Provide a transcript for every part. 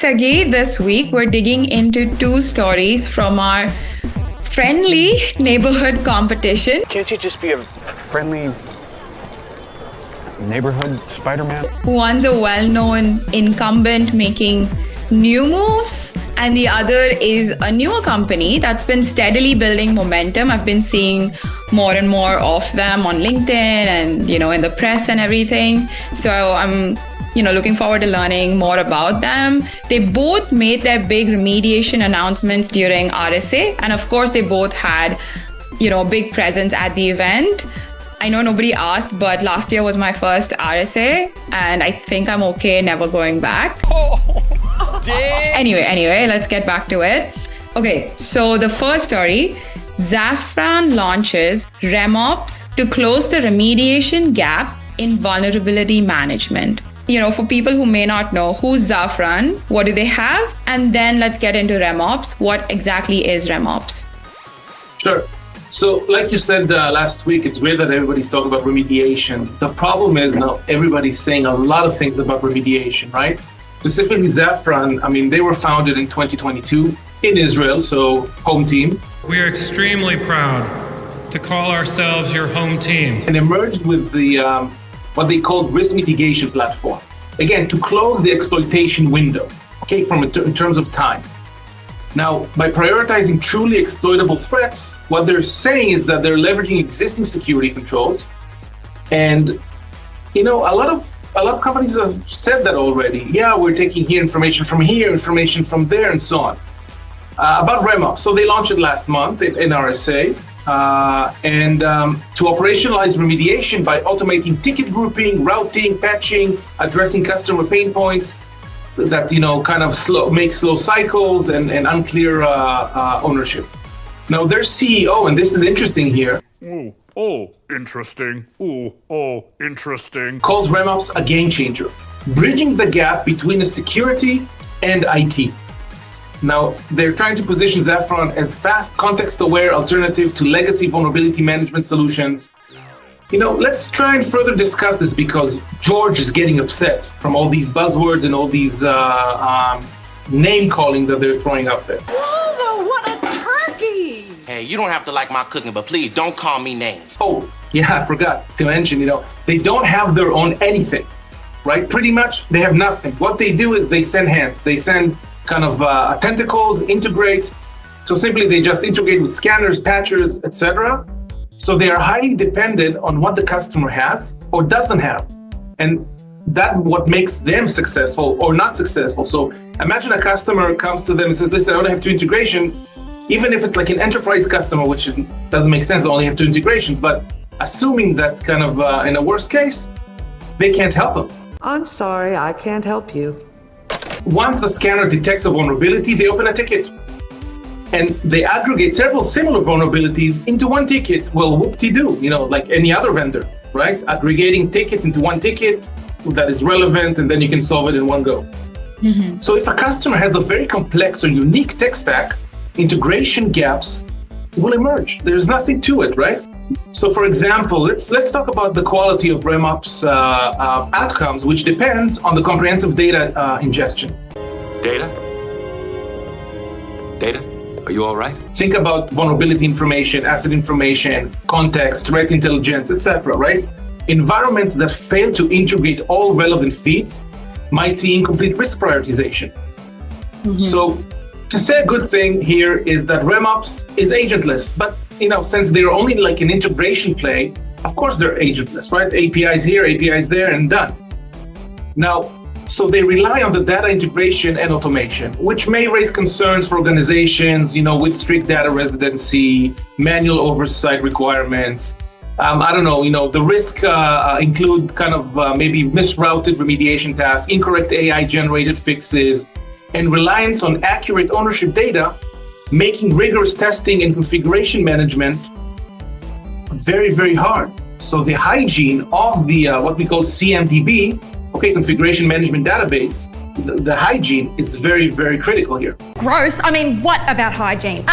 Sagy. This week, we're digging into two stories from our friendly neighborhood competition. Can't you just be a friendly neighborhood Spider-Man? One's a well-known incumbent making new moves, and the other is a newer company that's been steadily building momentum. I've been seeing more and more of them on LinkedIn and, in the press and everything. So I'm, looking forward to learning more about them. They both made their big remediation announcements during RSA. And of course, they both had, a big presence at the event. I know nobody asked, but last year was my first RSA, and I think I'm okay never going back. Anyway, let's get back to it. Okay, so the first story, Zafran launches RemOps to close the remediation gap in vulnerability management. For people who may not know, who's Zafran? What do they have? And then let's get into RemOps. What exactly is RemOps? Sure. So like you said last week, it's great that everybody's talking about remediation. The problem is now everybody's saying a lot of things about remediation, right? Specifically Zafran, they were founded in 2022 in Israel, so home team. We are extremely proud to call ourselves your home team. And emerged with the what they called risk mitigation platform. Again, to close the exploitation window, okay, in terms of time. Now, by prioritizing truly exploitable threats, what they're saying is that they're leveraging existing security controls. And, a lot of companies have said that already. Yeah, we're taking information from here, information from there, and so on. About RemOps, so they launched it last month in RSA. And to operationalize remediation by automating ticket grouping, routing, patching, addressing customer pain points that, kind of make slow cycles and unclear ownership. Now, their CEO, and this is interesting here. Interesting. Interesting. Calls RemOps a game changer, bridging the gap between a security and IT. Now, they're trying to position Zafran as fast, context-aware alternative to legacy vulnerability management solutions. Let's try and further discuss this because George is getting upset from all these buzzwords and all these name-calling that they're throwing out there. Waldo, what a turkey! Hey, you don't have to like my cooking, but please don't call me names. Oh, yeah, I forgot to mention, they don't have their own anything, right? Pretty much, they have nothing. What they do is they send hands. They send kind of tentacles, integrate. So simply they just integrate with scanners, patchers, etc. So they are highly dependent on what the customer has or doesn't have. And that's what makes them successful or not successful. So imagine a customer comes to them and says, listen, I only have 2 integrations. Even if it's like an enterprise customer, which doesn't make sense, they only have 2 integrations. But assuming that kind of in a worst case, they can't help them. I'm sorry, I can't help you. Once the scanner detects a vulnerability, they open a ticket. And they aggregate several similar vulnerabilities into one ticket. Well, whoop-de-doo, like any other vendor, right? Aggregating tickets into one ticket that is relevant, and then you can solve it in one go. Mm-hmm. So if a customer has a very complex or unique tech stack, integration gaps will emerge. There's nothing to it, right? So for example, let's talk about the quality of RemOps outcomes, which depends on the comprehensive data ingestion. Data? Are you all right? Think about vulnerability information, asset information, context, threat intelligence, etc., right? Environments that fail to integrate all relevant feeds might see incomplete risk prioritization. Mm-hmm. So to say a good thing here is that RemOps is agentless, but since they're only like an integration play, of course they're agentless, right? APIs here, APIs there, and done. Now, so they rely on the data integration and automation, which may raise concerns for organizations, with strict data residency, manual oversight requirements. I don't know, the risk include kind of maybe misrouted remediation tasks, incorrect AI-generated fixes, and reliance on accurate ownership data, making rigorous testing and configuration management very, very hard. So the hygiene of the what we call CMDB, configuration management database, the hygiene is very, very critical here. Gross. What about hygiene?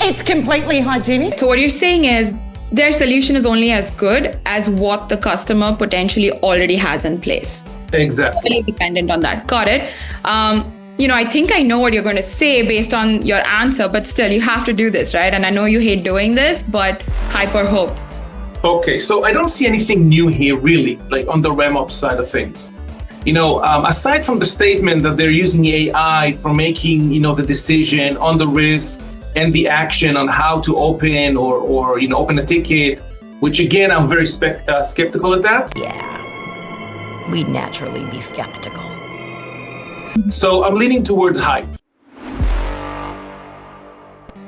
It's completely hygienic. So what you're saying is their solution is only as good as what the customer potentially already has in place. Exactly. Really dependent on that. Got it. I think I know what you're going to say based on your answer, but still, you have to do this, right? And I know you hate doing this, but hyper hope. Okay, so I don't see anything new here, really, like on the RemOps side of things. Aside from the statement that they're using AI for making, the decision on the risk and the action on how to open or open a ticket, which again, I'm very skeptical at that. Yeah, we'd naturally be skeptical. So I'm leaning towards hype.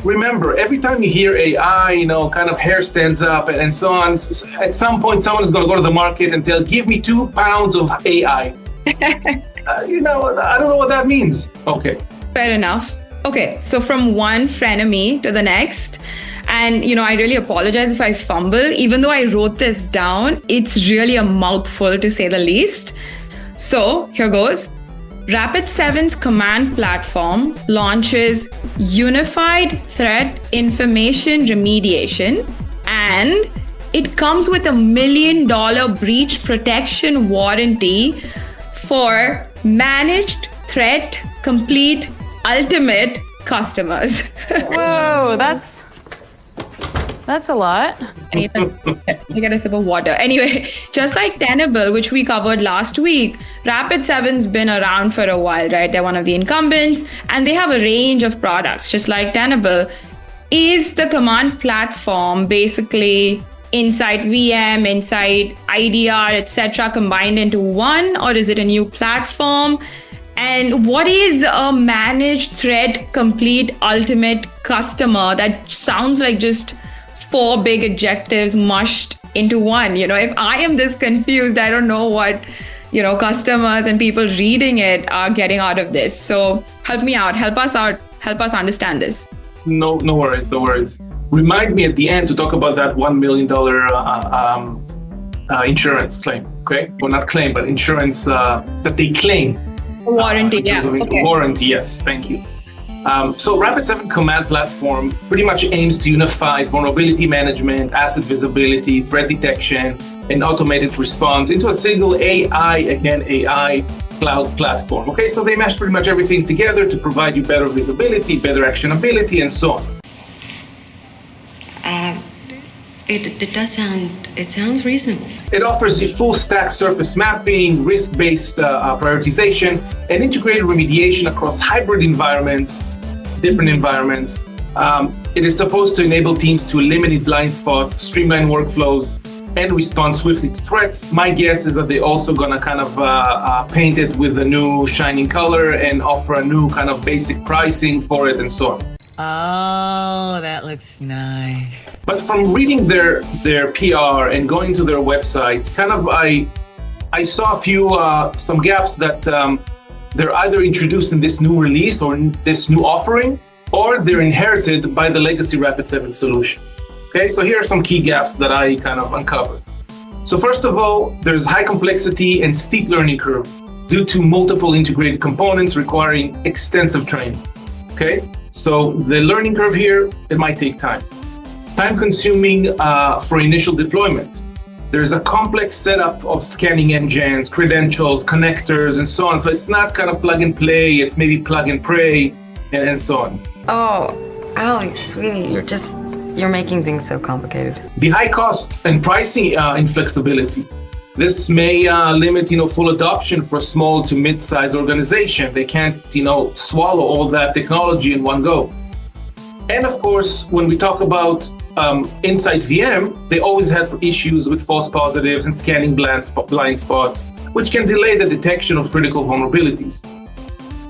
Remember, every time you hear AI, kind of hair stands up and so on, at some point, someone is going to go to the market and tell, give me 2 pounds of AI. I don't know what that means. Okay. Fair enough. Okay, so from one frenemy to the next. And, I really apologize if I fumble. Even though I wrote this down, it's really a mouthful to say the least. So here goes. Rapid7's command platform launches Unified Threat Information Remediation, and it comes with $1 million breach protection warranty for managed threat complete ultimate customers. Whoa, that's a lot. I need to get a sip of water. Anyway, just like Tenable, which we covered last week, Rapid7's been around for a while, right? They're one of the incumbents, and they have a range of products, just like Tenable. Is the command platform basically Insight VM, Insight IDR, etc., combined into one, or is it a new platform? And what is a managed threat complete ultimate customer? That sounds like just 4 big adjectives mushed into one. If I am this confused, I don't know what, customers and people reading it are getting out of this. So help me out, help us understand this. No worries. Remind me at the end to talk about that $1 million insurance claim, okay? Well, not claim, but insurance that they claim. Warranty, yeah. Okay. Warranty, yes, thank you. So Rapid7 command platform pretty much aims to unify vulnerability management, asset visibility, threat detection, and automated response into a single AI cloud platform. Okay, so they mash pretty much everything together to provide you better visibility, better actionability, and so on. It sounds reasonable. It offers you full stack surface mapping, risk-based prioritization, and integrated remediation across hybrid environments, different environments. It is supposed to enable teams to eliminate blind spots, streamline workflows, and respond swiftly to threats. My guess is that they're also going to kind of paint it with a new shining color and offer a new kind of basic pricing for it and so on. Oh, that looks nice. But from reading their PR and going to their website, kind of I saw some gaps that they're either introduced in this new release or in this new offering, or they're inherited by the legacy Rapid7 solution. Okay, so here are some key gaps that I kind of uncovered. So first of all, there's high complexity and steep learning curve due to multiple integrated components requiring extensive training. Okay, so the learning curve here, it might take time. Time consuming for initial deployment. There's a complex setup of scanning engines, credentials, connectors, and so on. So it's not kind of plug and play, it's maybe plug and pray, and so on. Oh, Allie, sweetie, you're making things so complicated. The high cost and pricing inflexibility. This may limit, full adoption for small to mid-sized organization. They can't, swallow all that technology in one go. And of course, when we talk about Insight VM, they always had issues with false positives and scanning blind spots, which can delay the detection of critical vulnerabilities.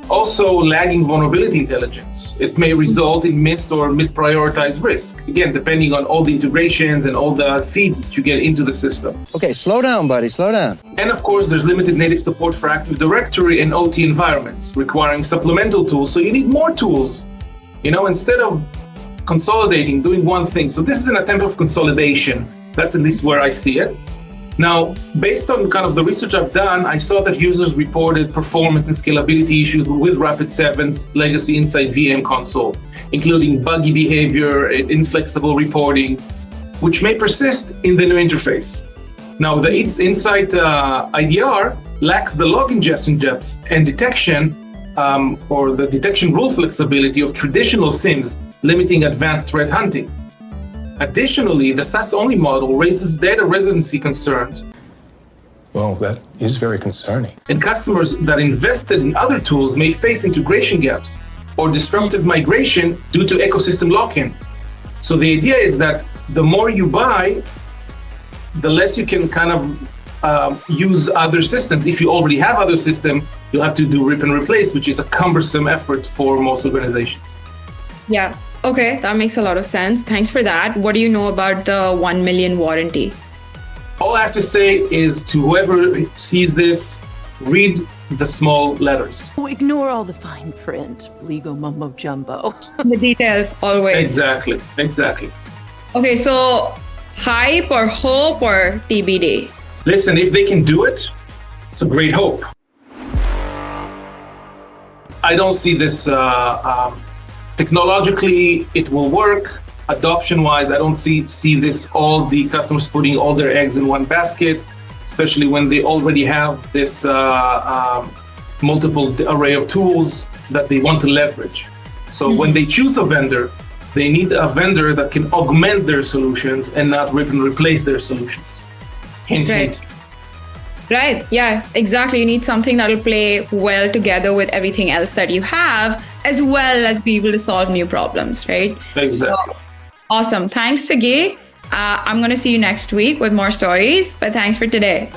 Also, lagging vulnerability intelligence. It may result in missed or misprioritized risk, again, depending on all the integrations and all the feeds that you get into the system. Okay, slow down, buddy, slow down. And of course, there's limited native support for Active Directory and OT environments, requiring supplemental tools. So you need more tools, instead of consolidating, doing one thing. So this is an attempt of consolidation. That's at least where I see it. Now, based on kind of the research I've done, I saw that users reported performance and scalability issues with Rapid7's legacy Insight VM console, including buggy behavior and inflexible reporting, which may persist in the new interface. Now, the Insight IDR lacks the log ingestion depth and detection or the detection rule flexibility of traditional SIEMs, limiting advanced threat hunting. Additionally, the SaaS-only model raises data residency concerns. Well, that is very concerning. And customers that invested in other tools may face integration gaps or disruptive migration due to ecosystem lock-in. So the idea is that the more you buy, the less you can kind of use other systems. If you already have other systems, you'll have to do rip and replace, which is a cumbersome effort for most organizations. Yeah. Okay, that makes a lot of sense. Thanks for that. What do you know about the 1 million warranty? All I have to say is to whoever sees this, read the small letters. Ignore all the fine print, legal mumbo jumbo. The details, always. Exactly. Okay, so hype or hope or TBD? Listen, if they can do it, it's a great hope. I don't see this technologically, it will work. Adoption-wise, I don't see this, all the customers putting all their eggs in one basket, especially when they already have this multiple array of tools that they want to leverage. So when they choose a vendor, they need a vendor that can augment their solutions and not rip and replace their solutions. Hint, hint. Right. Yeah, exactly. You need something that'll play well together with everything else that you have, as well as be able to solve new problems, right? Exactly. So, awesome. Thanks, Sagy. I'm going to see you next week with more stories, but thanks for today.